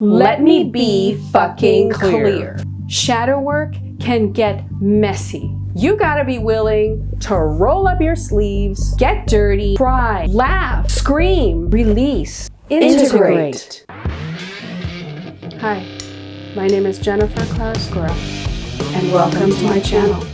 Let me be fucking clear. Shadow work can get messy. You gotta be willing to roll up your sleeves, get dirty, cry, laugh, scream, release, integrate. Hi, my name is Jennifer Klausgura, and welcome to my channel.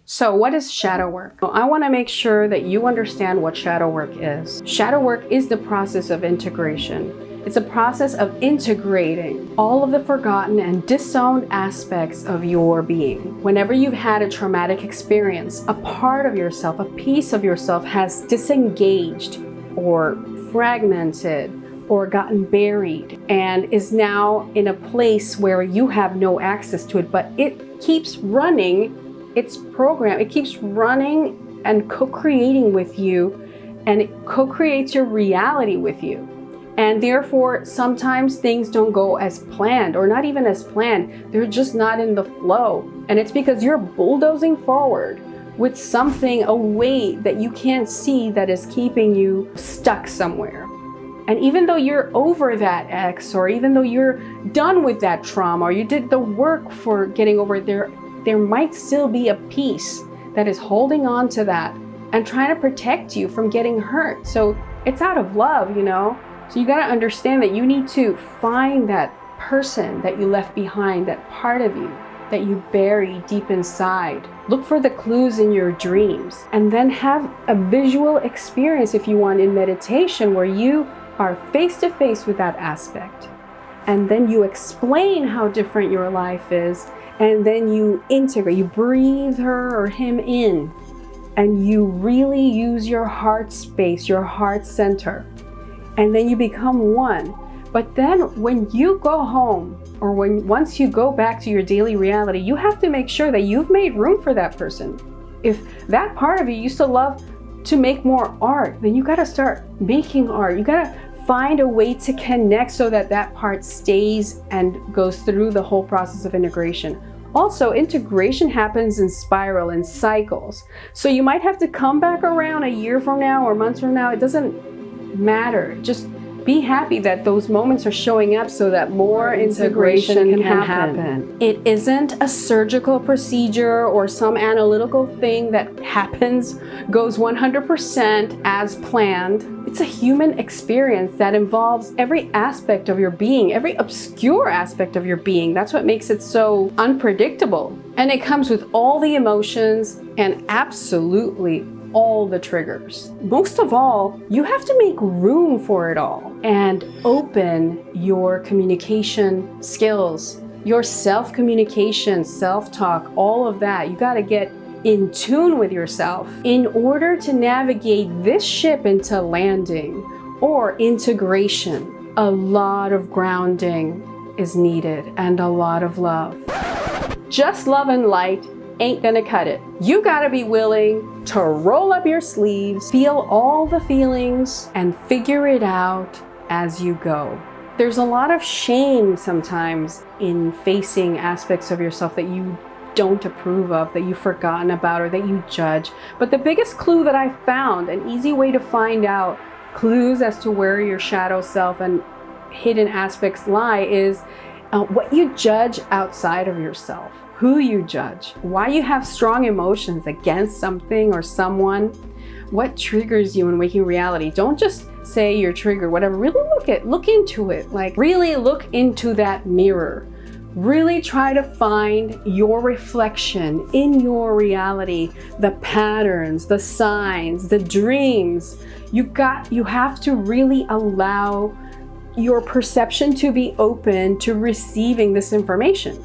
So what is shadow work? Well, I want to make sure that you understand what shadow work is. Shadow work is the process of integration. It's a process of integrating all of the forgotten and disowned aspects of your being. Whenever you've had a traumatic experience, a part of yourself, a piece of yourself has disengaged or fragmented or gotten buried and is now in a place where you have no access to it, but it keeps running its program. It keeps running and co-creating with you, and it co-creates your reality with you. And therefore, sometimes things don't go as planned, or not even as planned. They're just not in the flow. And it's because you're bulldozing forward with something, a weight that you can't see that is keeping you stuck somewhere. And even though you're over that ex, or even though you're done with that trauma, or you did the work for getting over it, there might still be a piece that is holding on to that and trying to protect you from getting hurt. So it's out of love, you know? So you got to understand that you need to find that person that you left behind, that part of you that you bury deep inside. Look for the clues in your dreams, and then have a visual experience, if you want, in meditation, where you are face to face with that aspect. And then you explain how different your life is, and then you integrate, you breathe her or him in, and you really use your heart space, your heart center. And then you become one. But then when you go home, or once you go back to your daily reality, you have to make sure that you've made room for that person. If that part of you used to love to make more art, then you gotta start making art. You gotta find a way to connect so that that part stays and goes through the whole process of integration. Also, integration happens in spiral, in cycles. So you might have to come back around a year from now or months from now. It doesn't matter. Just be happy that those moments are showing up so that more integration can happen. It isn't a surgical procedure or some analytical thing that happens, goes 100% as planned. It's a human experience that involves every aspect of your being, every obscure aspect of your being. That's what makes it so unpredictable. And it comes with all the emotions and absolutely all the triggers. Most of all, you have to make room for it all and open your communication skills, your self-communication, self-talk, all of that. You got to get in tune with yourself in order to navigate this ship into landing or integration. A lot of grounding is needed and a lot of love. Just love and light ain't gonna cut it. You gotta be willing to roll up your sleeves, feel all the feelings, and figure it out as you go. There's a lot of shame sometimes in facing aspects of yourself that you don't approve of, that you've forgotten about, or that you judge. But the biggest clue that I found, an easy way to find out clues as to where your shadow self and hidden aspects lie, is what you judge outside of yourself. Who you judge, why you have strong emotions against something or someone, what triggers you in waking reality. Don't just say you're triggered, whatever. Really look into it. Like, really look into that mirror. Really try to find your reflection in your reality, the patterns, the signs, the dreams. You have to really allow your perception to be open to receiving this information.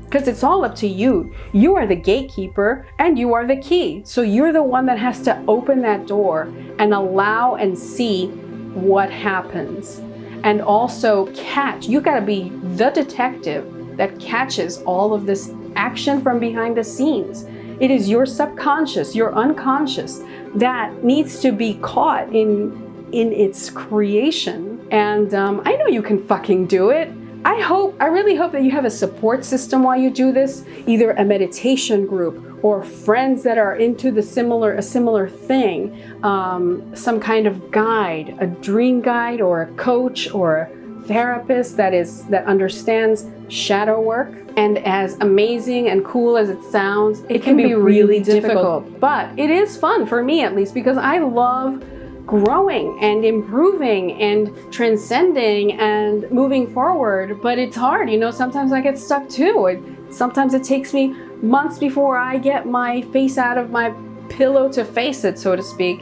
Because it's all up to you. You are the gatekeeper and you are the key. So you're the one that has to open that door and allow and see what happens. And also catch. You gotta be the detective that catches all of this action from behind the scenes. It is your subconscious, your unconscious, that needs to be caught in its creation. And I know you can fucking do it. I really hope that you have a support system while you do this, either a meditation group or friends that are into a similar thing, some kind of guide, a dream guide or a coach or a therapist that understands shadow work. And as amazing and cool as it sounds, it can be really difficult. But it is fun, for me at least, because I love growing and improving and transcending and moving forward. But it's hard, you know, sometimes I get stuck too. Sometimes it takes me months before I get my face out of my pillow to face it, so to speak.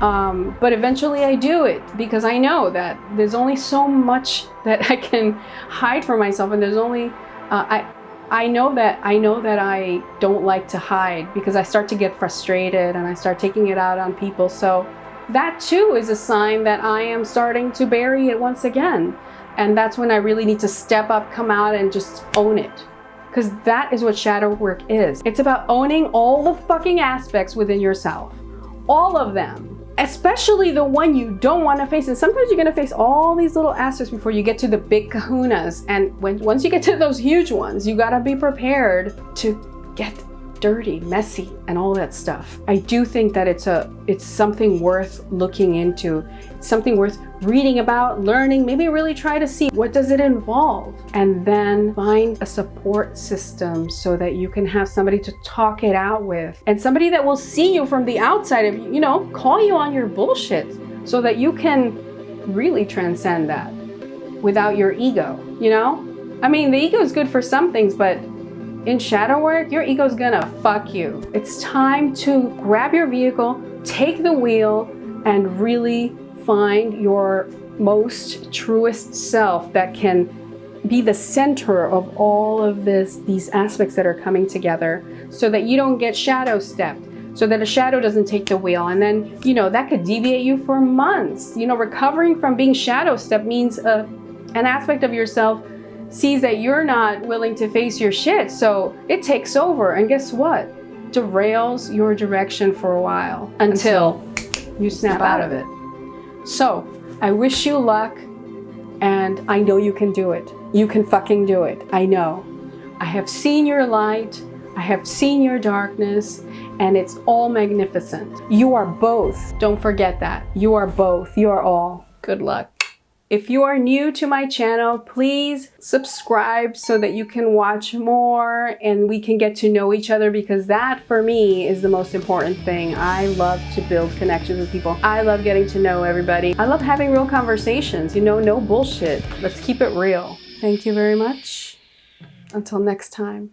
But eventually I do it, because I know that there's only so much that I can hide from myself, and there's only I know that I don't like to hide, because I start to get frustrated and I start taking it out on people. So that too is a sign that I am starting to bury it once again. And that's when I really need to step up, come out, and just own it. Because that is what shadow work is. It's about owning all the fucking aspects within yourself. All of them. Especially the one you don't want to face. And sometimes you're going to face all these little aspects before you get to the big kahunas. And once you get to those huge ones, you got to be prepared to get dirty, messy, and all that stuff. I do think that it's something worth looking into. It's something worth reading about, learning, maybe really try to see what does it involve, and then find a support system so that you can have somebody to talk it out with, and somebody that will see you from the outside of you, know, call you on your bullshit, so that you can really transcend that without your ego, you know? I mean, the ego is good for some things, but in shadow work, your ego's gonna fuck you. It's time to grab your vehicle, take the wheel, and really find your most truest self that can be the center of all of these aspects that are coming together, so that you don't get shadow stepped, so that a shadow doesn't take the wheel. And then, you know, that could deviate you for months. You know, recovering from being shadow stepped means an aspect of yourself sees that you're not willing to face your shit, so it takes over, and guess what? Derails your direction for a while until you snap out of it. So I wish you luck, and I know you can do it. You can fucking do it. I know. I have seen your light, I have seen your darkness, and it's all magnificent. You are both. Don't forget that. You are both. You are all. Good luck. If you are new to my channel, please subscribe so that you can watch more and we can get to know each other, because that for me is the most important thing. I love to build connections with people. I love getting to know everybody. I love having real conversations, you know, no bullshit. Let's keep it real. Thank you very much. Until next time.